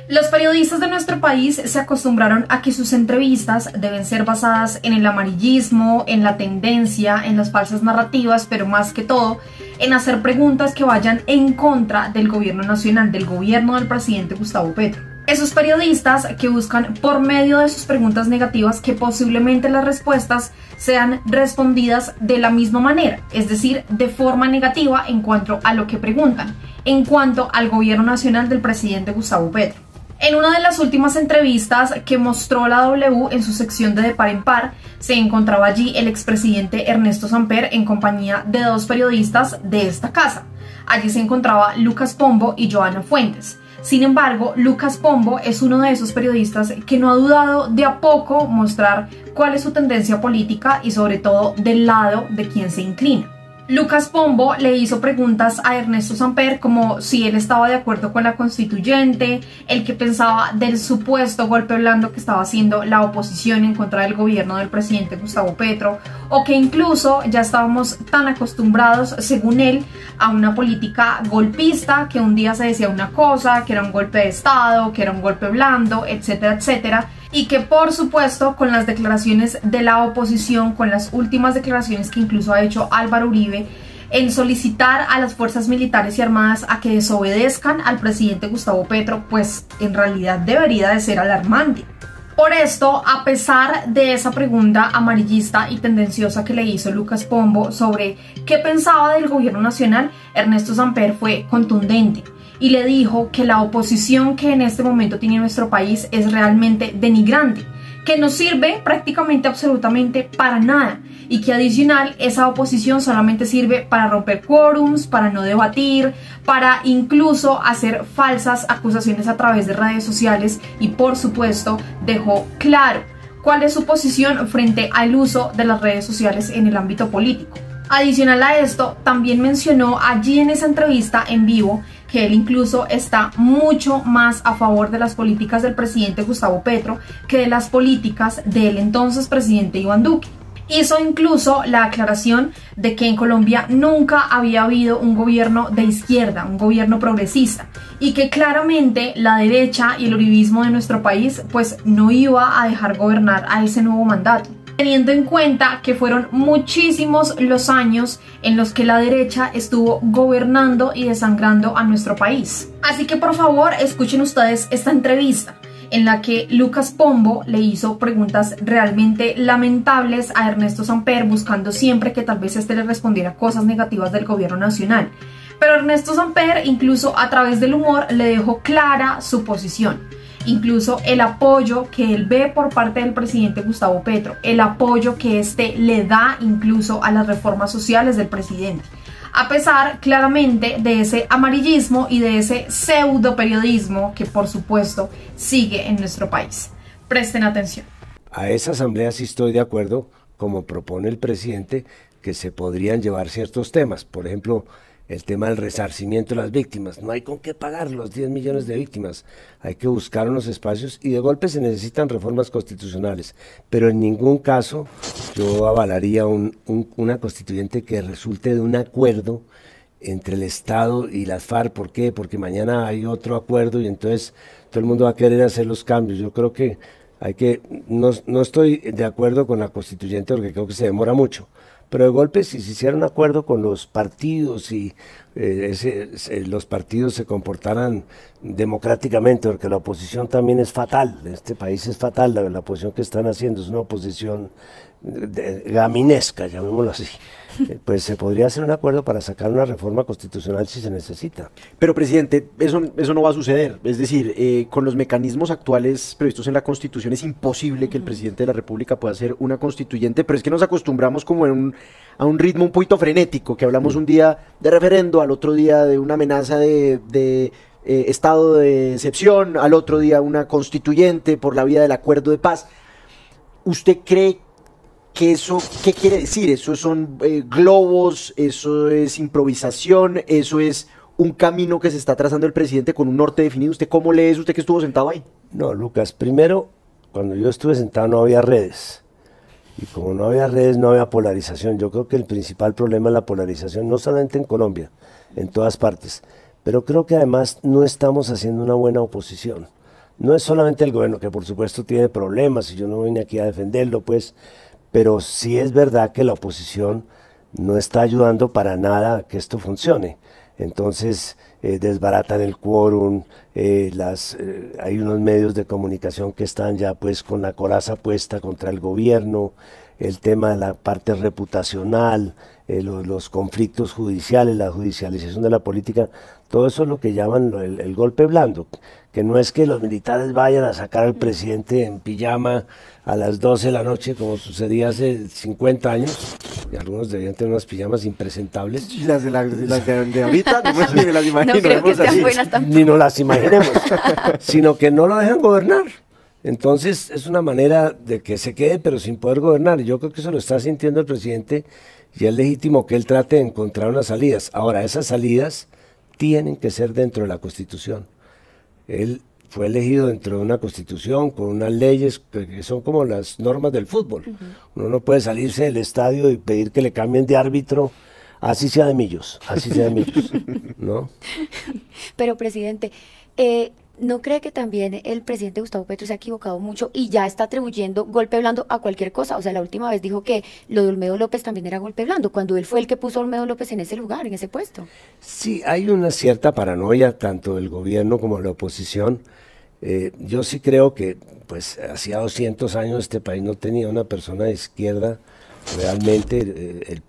Los periodistas de nuestro país se acostumbraron a que sus entrevistas deben ser basadas en el amarillismo, en la tendencia, en las falsas narrativas, pero más que todo, en hacer preguntas que vayan en contra del gobierno nacional, del gobierno del presidente Gustavo Petro. Esos periodistas que buscan por medio de sus preguntas negativas que posiblemente las respuestas sean respondidas de la misma manera, es decir, de forma negativa en cuanto a lo que preguntan, en cuanto al gobierno nacional del presidente Gustavo Petro. En una de las últimas entrevistas que mostró la W en su sección de Par en Par, se encontraba allí el expresidente Ernesto Samper en compañía de dos periodistas de esta casa. Allí se encontraba Lucas Pombo y Joana Fuentes. Sin embargo, Lucas Pombo es uno de esos periodistas que no ha dudado de a poco mostrar cuál es su tendencia política y sobre todo del lado de quien se inclina. Lucas Pombo le hizo preguntas a Ernesto Samper como si él estaba de acuerdo con la constituyente, el que pensaba del supuesto golpe blando que estaba haciendo la oposición en contra del gobierno del presidente Gustavo Petro, o que incluso ya estábamos tan acostumbrados, según él, a una política golpista, que un día se decía una cosa, que era un golpe de estado, que era un golpe blando, etcétera, etcétera. Y que por supuesto con las declaraciones de la oposición, con las últimas declaraciones que incluso ha hecho Álvaro Uribe en solicitar a las fuerzas militares y armadas a que desobedezcan al presidente Gustavo Petro, pues en realidad debería de ser alarmante. Por esto, a pesar de esa pregunta amarillista y tendenciosa que le hizo Lucas Pombo sobre qué pensaba del gobierno nacional, Ernesto Samper fue contundente y le dijo que la oposición que en este momento tiene nuestro país es realmente denigrante, que no sirve prácticamente absolutamente para nada y que adicional esa oposición solamente sirve para romper quórums, para no debatir, para incluso hacer falsas acusaciones a través de redes sociales y por supuesto dejó claro cuál es su posición frente al uso de las redes sociales en el ámbito político. Adicional a esto, también mencionó allí en esa entrevista en vivo que él incluso está mucho más a favor de las políticas del presidente Gustavo Petro que de las políticas del entonces presidente Iván Duque. Hizo incluso la aclaración de que en Colombia nunca había habido un gobierno de izquierda, un gobierno progresista, y que claramente la derecha y el uribismo de nuestro país pues no iba a dejar gobernar a ese nuevo mandato, teniendo en cuenta que fueron muchísimos los años en los que la derecha estuvo gobernando y desangrando a nuestro país. Así que por favor escuchen ustedes esta entrevista en la que Lucas Pombo le hizo preguntas realmente lamentables a Ernesto Samper, buscando siempre que tal vez este le respondiera cosas negativas del gobierno nacional. Pero Ernesto Samper incluso a través del humor le dejó clara su posición. Incluso el apoyo que él ve por parte del presidente Gustavo Petro, el apoyo que este le da incluso a las reformas sociales del presidente, a pesar claramente de ese amarillismo y de ese pseudo periodismo que por supuesto sigue en nuestro país. Presten atención. A esa asamblea sí estoy de acuerdo, como propone el presidente, que se podrían llevar ciertos temas, por ejemplo, el tema del resarcimiento de las víctimas. No hay con qué pagar los 10 millones de víctimas. Hay que buscar unos espacios y de golpe se necesitan reformas constitucionales. Pero en ningún caso yo avalaría una constituyente que resulte de un acuerdo entre el Estado y las FARC. ¿Por qué? Porque mañana hay otro acuerdo y entonces todo el mundo va a querer hacer los cambios. Yo creo que no estoy de acuerdo con la constituyente porque creo que se demora mucho. Pero de golpe, si se hiciera un acuerdo con los partidos y los partidos se comportaran democráticamente, porque la oposición también es fatal, este país es fatal, la oposición que están haciendo es una oposición gaminesca, llamémoslo así, pues se podría hacer un acuerdo para sacar una reforma constitucional si se necesita. Pero presidente, eso no va a suceder, es decir, con los mecanismos actuales previstos en la Constitución es imposible que el presidente de la República pueda ser una constituyente, pero es que nos acostumbramos como a un ritmo un poquito frenético, que hablamos un día de referendo, al otro día de una amenaza de estado de excepción, al otro día una constituyente por la vía del acuerdo de paz. ¿Usted cree que eso, qué quiere decir? ¿Eso son globos? ¿Eso es improvisación? ¿Eso es un camino que se está trazando el presidente con un norte definido? ¿Usted cómo lee eso, usted que estuvo sentado ahí? No, Lucas, primero, cuando yo estuve sentado no había redes. Y como no había redes, no había polarización. Yo creo que el principal problema es la polarización, no solamente en Colombia, en todas partes. Pero creo que además no estamos haciendo una buena oposición. no es solamente el gobierno, que por supuesto tiene problemas, y yo no vine aquí a defenderlo, pues, pero sí es verdad que la oposición no está ayudando para nada a que esto funcione. Entonces, desbaratan el quórum, hay unos medios de comunicación que están ya pues con la coraza puesta contra el gobierno, el tema de la parte reputacional, los conflictos judiciales, la judicialización de la política, todo eso es lo que llaman el golpe blando, que no es que los militares vayan a sacar al presidente en pijama a las 12 de la noche, como sucedía hace 50 años, y algunos debían tener unas pijamas impresentables. Y las de ahorita, no me las imagino. No creo que sean buenas tampoco. Ni nos las imaginemos, sino que no lo dejan gobernar. Entonces es una manera de que se quede pero sin poder gobernar. Yo creo que eso lo está sintiendo el presidente y es legítimo que él trate de encontrar unas salidas. Ahora, esas salidas tienen que ser dentro de la Constitución. Él fue elegido dentro de una Constitución con unas leyes que son como las normas del fútbol. Uno no puede salirse del estadio y pedir que le cambien de árbitro, así sea de Millos, ¿no? Pero, presidente, ¿no cree que también el presidente Gustavo Petro se ha equivocado mucho y ya está atribuyendo golpe blando a cualquier cosa? O sea, la última vez dijo que lo de Olmedo López también era golpe blando, cuando él fue el que puso a Olmedo López en ese lugar, en ese puesto. Sí, hay una cierta paranoia, tanto del gobierno como de la oposición. Yo sí creo que, pues, hacía 200 años este país no tenía una persona de izquierda. Realmente,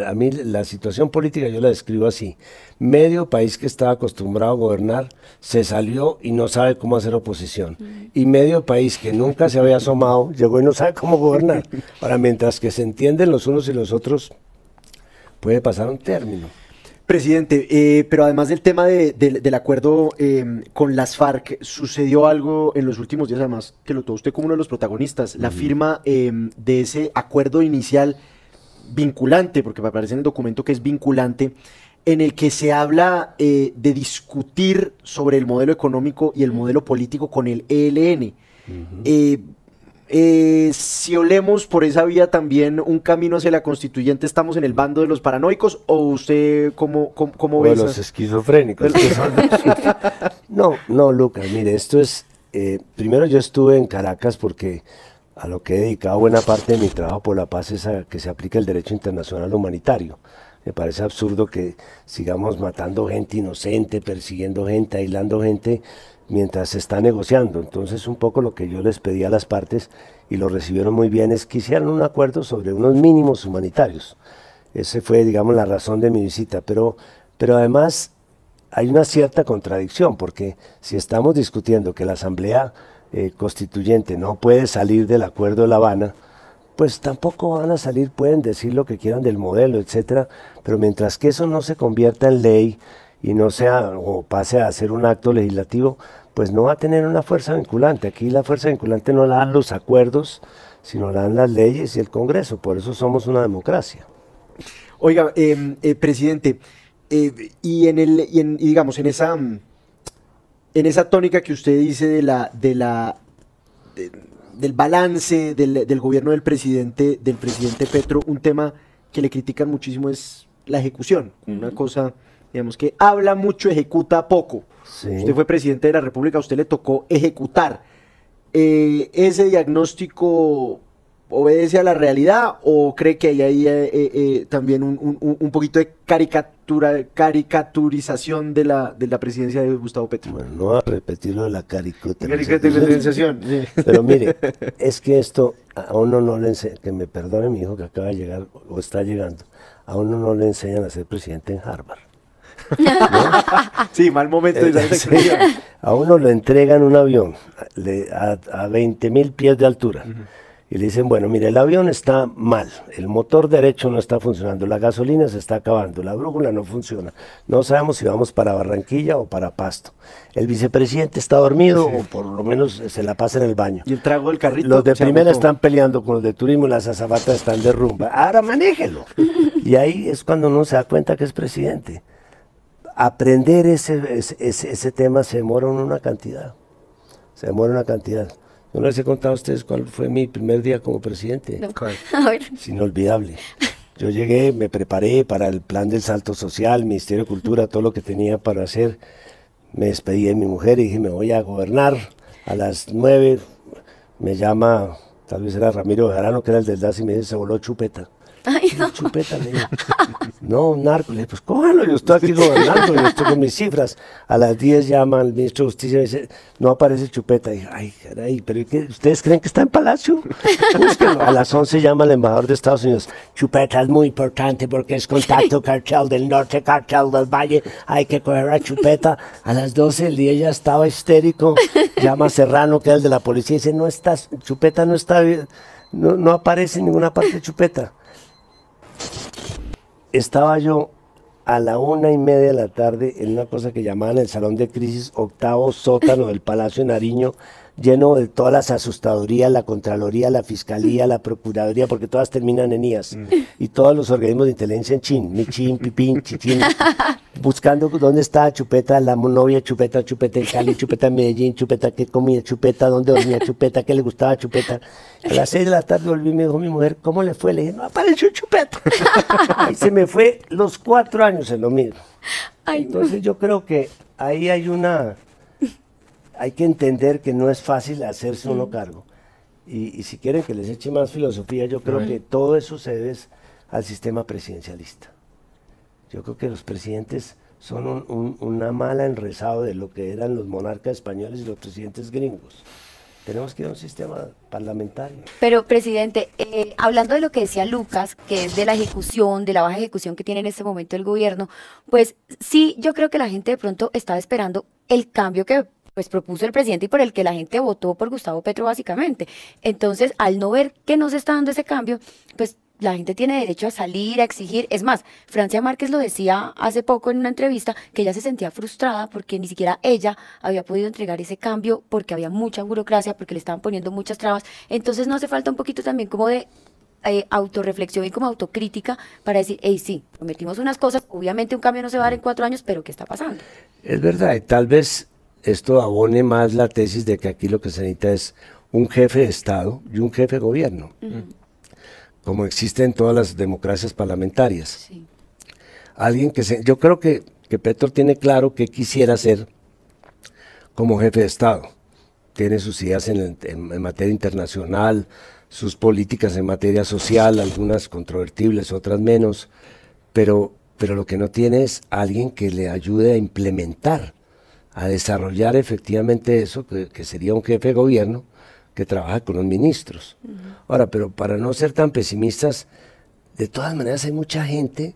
a mí la situación política yo la describo así: medio país que estaba acostumbrado a gobernar se salió y no sabe cómo hacer oposición, y medio país que nunca se había asomado llegó y no sabe cómo gobernar. Ahora, mientras que se entienden los unos y los otros, puede pasar un término. Presidente, pero además del tema del acuerdo con las FARC, sucedió algo en los últimos días, además que lo tuvo usted como uno de los protagonistas, la firma de ese acuerdo inicial vinculante, porque me aparece en el documento que es vinculante, en el que se habla de discutir sobre el modelo económico y el modelo político con el ELN. Si olemos por esa vía también un camino hacia la constituyente, ¿estamos en el bando de los paranoicos o usted cómo ve los esquizofrénicos? No, Lucas, mire, esto es, primero yo estuve en Caracas porque a lo que he dedicado buena parte de mi trabajo por la paz es a que se aplique el derecho internacional humanitario. Me parece absurdo que sigamos matando gente inocente, persiguiendo gente, aislando gente, mientras se está negociando. Entonces, un poco lo que yo les pedí a las partes, y lo recibieron muy bien, es que hicieran un acuerdo sobre unos mínimos humanitarios. Esa fue, digamos, la razón de mi visita. Pero además hay una cierta contradicción, porque si estamos discutiendo que la Asamblea Constituyente no puede salir del Acuerdo de La Habana, pues tampoco van a salir, pueden decir lo que quieran del modelo, etcétera, pero mientras que eso no se convierta en ley y no sea o pase a ser un acto legislativo, pues no va a tener una fuerza vinculante. Aquí la fuerza vinculante no la dan los acuerdos, sino la dan las leyes y el Congreso. Por eso somos una democracia. Oiga, presidente, digamos en esa tónica que usted dice del balance del gobierno del presidente Petro, un tema que le critican muchísimo es la ejecución, una cosa, digamos, que habla mucho, ejecuta poco. Sí. Usted fue presidente de la República, a usted le tocó ejecutar. ¿Ese diagnóstico obedece a la realidad o cree que hay también un poquito de caricaturización de la presidencia de Gustavo Petro? Bueno, no a repetir lo de la caricaturización. Sí. Pero mire, es que esto a uno no le enseña, que me perdone mi hijo que acaba de llegar o está llegando, a uno no le enseñan a ser presidente en Harvard. ¿No? Sí, mal momento de a uno le entregan un avión a 20.000 pies de altura. Y le dicen, bueno, mire, el avión está mal, el motor derecho no está funcionando, la gasolina se está acabando, la brújula no funciona, no sabemos si vamos para Barranquilla o para Pasto. El vicepresidente está dormido, o por lo menos se la pasa en el baño. Y el trago del carrito. Los de primera están peleando con los de turismo y las azafatas están de rumba. Ahora manéjelo. Y ahí es cuando uno se da cuenta que es presidente. Aprender ese tema se demora una cantidad. Yo no les he contado a ustedes cuál fue mi primer día como presidente. No. A ver. Es inolvidable. Yo llegué, me preparé para el plan del salto social, Ministerio de Cultura, todo lo que tenía para hacer. Me despedí de mi mujer y dije, me voy a gobernar. A las 9 me llama, tal vez era Ramiro Bejarano, que era el del DAS, y me dice, se voló Chupeta. Ay, no. Chupeta, le digo. No, un narco. Le dije, pues cójalo, yo estoy aquí gobernando, yo estoy con mis cifras. A las 10 llama el ministro de Justicia y dice, no aparece Chupeta. Y dije, ay, caray, pero ¿qué? ¿Ustedes creen que está en Palacio? Búsquenlo. A las 11 llama el embajador de Estados Unidos. Chupeta es muy importante porque es contacto cartel del norte, cartel del valle. Hay que coger a Chupeta. A las 12 el día ya estaba histérico. Llama a Serrano, que es el de la policía, y dice, no estás, Chupeta no está bien. No aparece en ninguna parte de Chupeta. Estaba yo a la 1:30 de la tarde en una cosa que llamaban el Salón de Crisis, octavo sótano del Palacio de Nariño, lleno de todas las asustadorías, la Contraloría, la Fiscalía, la Procuraduría, porque todas terminan en IAS, y todos los organismos de inteligencia en chin, michín, pipín, chichín, buscando dónde está Chupeta, la novia Chupeta, Chupeta en Cali, Chupeta en Medellín, Chupeta qué comía, Chupeta dónde dormía, Chupeta qué le gustaba a Chupeta. A las 6 de la tarde volví y me dijo mi mujer, ¿cómo le fue? Le dije, no apareció Chupeta. Y se me fue los 4 años en lo mismo. Ay, Entonces yo creo que ahí hay que entender que no es fácil hacerse uno cargo. Y si quieren que les eche más filosofía, yo creo que todo eso se debe al sistema presidencialista. Yo creo que los presidentes son una mala enresado de lo que eran los monarcas españoles y los presidentes gringos. Tenemos que ir a un sistema parlamentario. Pero, presidente, hablando de lo que decía Lucas, que es de la ejecución, de la baja ejecución que tiene en este momento el gobierno, pues sí, yo creo que la gente de pronto estaba esperando el cambio que pues propuso el presidente y por el que la gente votó por Gustavo Petro básicamente. Entonces, al no ver que no se está dando ese cambio, pues la gente tiene derecho a salir, a exigir. Es más, Francia Márquez lo decía hace poco en una entrevista, que ella se sentía frustrada porque ni siquiera ella había podido entregar ese cambio porque había mucha burocracia, porque le estaban poniendo muchas trabas. Entonces no hace falta un poquito también como de autorreflexión y como autocrítica para decir, hey, sí, prometimos unas cosas, obviamente un cambio no se va a dar en 4 años, pero ¿qué está pasando? Es verdad, y tal vez esto abone más la tesis de que aquí lo que se necesita es un jefe de Estado y un jefe de gobierno. Como existe en todas las democracias parlamentarias. Sí. Alguien yo creo que Petro tiene claro qué quisiera hacer como jefe de Estado. Tiene sus ideas en materia internacional, sus políticas en materia social, algunas controvertibles, otras menos, pero lo que no tiene es alguien que le ayude a implementar, a desarrollar efectivamente eso, que sería un jefe de gobierno, que trabaja con los ministros. Ahora, pero para no ser tan pesimistas, de todas maneras hay mucha gente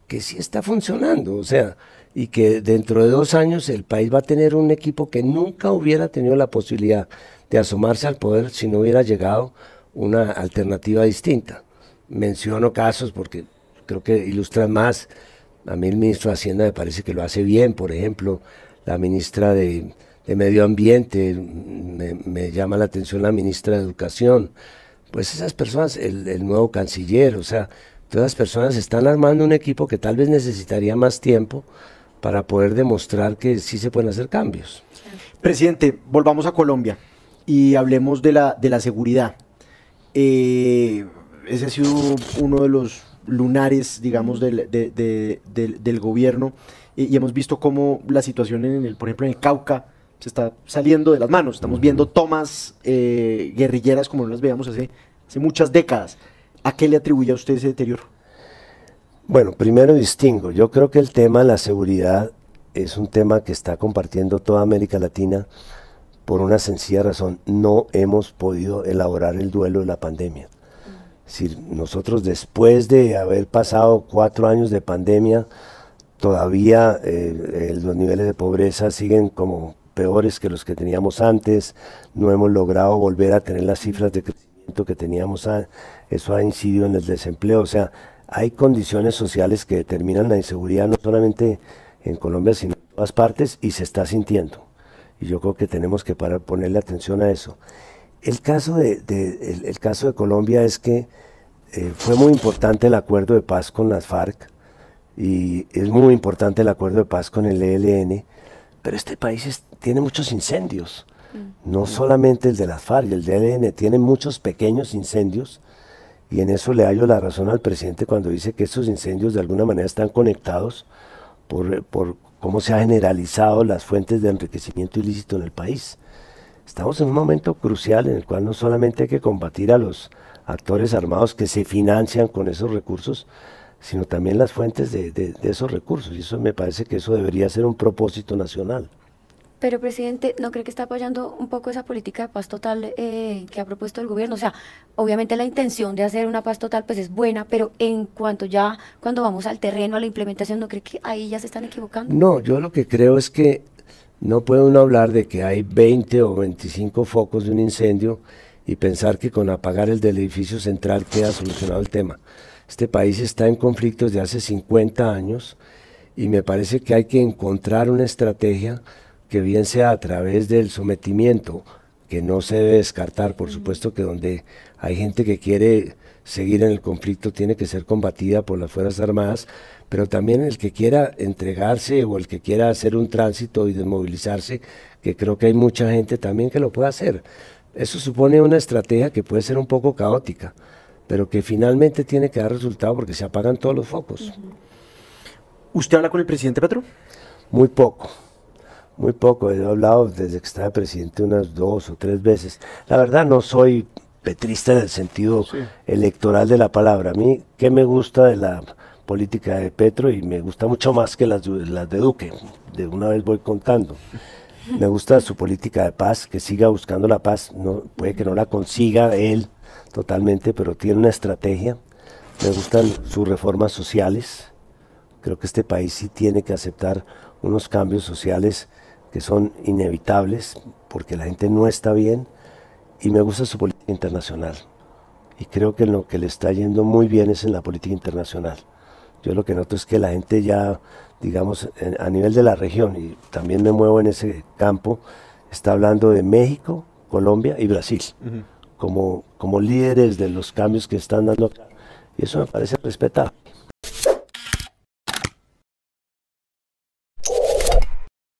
que sí está funcionando, o sea, y que dentro de 2 años el país va a tener un equipo que nunca hubiera tenido la posibilidad de asomarse al poder si no hubiera llegado una alternativa distinta. Menciono casos porque creo que ilustran más. A mí el ministro de Hacienda me parece que lo hace bien, por ejemplo, la ministra de Medio Ambiente, me llama la atención la ministra de Educación, pues esas personas, el nuevo canciller, o sea, todas las personas están armando un equipo que tal vez necesitaría más tiempo para poder demostrar que sí se pueden hacer cambios. Presidente, volvamos a Colombia y hablemos de la seguridad. Ese ha sido uno de los lunares, digamos, del gobierno, y hemos visto cómo la situación, por ejemplo, en el Cauca, se está saliendo de las manos. Estamos viendo tomas guerrilleras como no las veíamos hace muchas décadas. ¿A qué le atribuye a usted ese deterioro? Bueno, primero distingo. Yo creo que el tema de la seguridad es un tema que está compartiendo toda América Latina por una sencilla razón. No hemos podido elaborar el duelo de la pandemia. Es decir, nosotros después de haber pasado 4 años de pandemia, todavía los niveles de pobreza siguen como peores que los que teníamos antes. No hemos logrado volver a tener las cifras de crecimiento que teníamos. Eso ha incidido en el desempleo. O sea, hay condiciones sociales que determinan la inseguridad no solamente en Colombia, sino en todas partes, y se está sintiendo. Y yo creo que tenemos que ponerle atención a eso. El caso de Colombia es que fue muy importante el acuerdo de paz con las FARC, y es muy importante el acuerdo de paz con el ELN, pero este país tiene muchos incendios, no solamente el de las FARC, el de ELN tiene muchos pequeños incendios, y en eso le hallo la razón al presidente cuando dice que estos incendios de alguna manera están conectados por cómo se han generalizado las fuentes de enriquecimiento ilícito en el país. Estamos en un momento crucial en el cual no solamente hay que combatir a los actores armados que se financian con esos recursos, sino también las fuentes de esos recursos, y eso me parece que eso debería ser un propósito nacional. Pero, presidente, ¿no cree que está apoyando un poco esa política de paz total que ha propuesto el gobierno? O sea, obviamente la intención de hacer una paz total pues es buena, pero en cuanto ya, cuando vamos al terreno, a la implementación, ¿no cree que ahí ya se están equivocando? No, yo lo que creo es que no puede uno hablar de que hay 20 o 25 focos de un incendio y pensar que con apagar el del edificio central queda solucionado el tema. Este país está en conflicto desde hace 50 años y me parece que hay que encontrar una estrategia que bien sea a través del sometimiento, que no se debe descartar, por supuesto que donde hay gente que quiere seguir en el conflicto tiene que ser combatida por las Fuerzas Armadas, pero también el que quiera entregarse o el que quiera hacer un tránsito y desmovilizarse, que creo que hay mucha gente también que lo puede hacer. Eso supone una estrategia que puede ser un poco caótica, pero que finalmente tiene que dar resultado porque se apagan todos los focos. ¿Usted habla con el presidente Petro? Muy poco. Muy poco, he hablado desde que estaba presidente unas 2 o 3 veces. La verdad no soy petrista en el sentido electoral de la palabra. A mí, ¿qué me gusta de la política de Petro? Y me gusta mucho más que las de Duque, de una vez voy contando. Me gusta su política de paz, que siga buscando la paz, no, puede que no la consiga él totalmente, pero tiene una estrategia. Me gustan sus reformas sociales, creo que este país sí tiene que aceptar unos cambios sociales que son inevitables porque la gente no está bien, y me gusta su política internacional y creo que en lo que le está yendo muy bien es en la política internacional. Yo lo que noto es que la gente ya, digamos, a nivel de la región, y también me muevo en ese campo, está hablando de México, Colombia y Brasil como líderes de los cambios que están dando acá, y eso me parece respetable.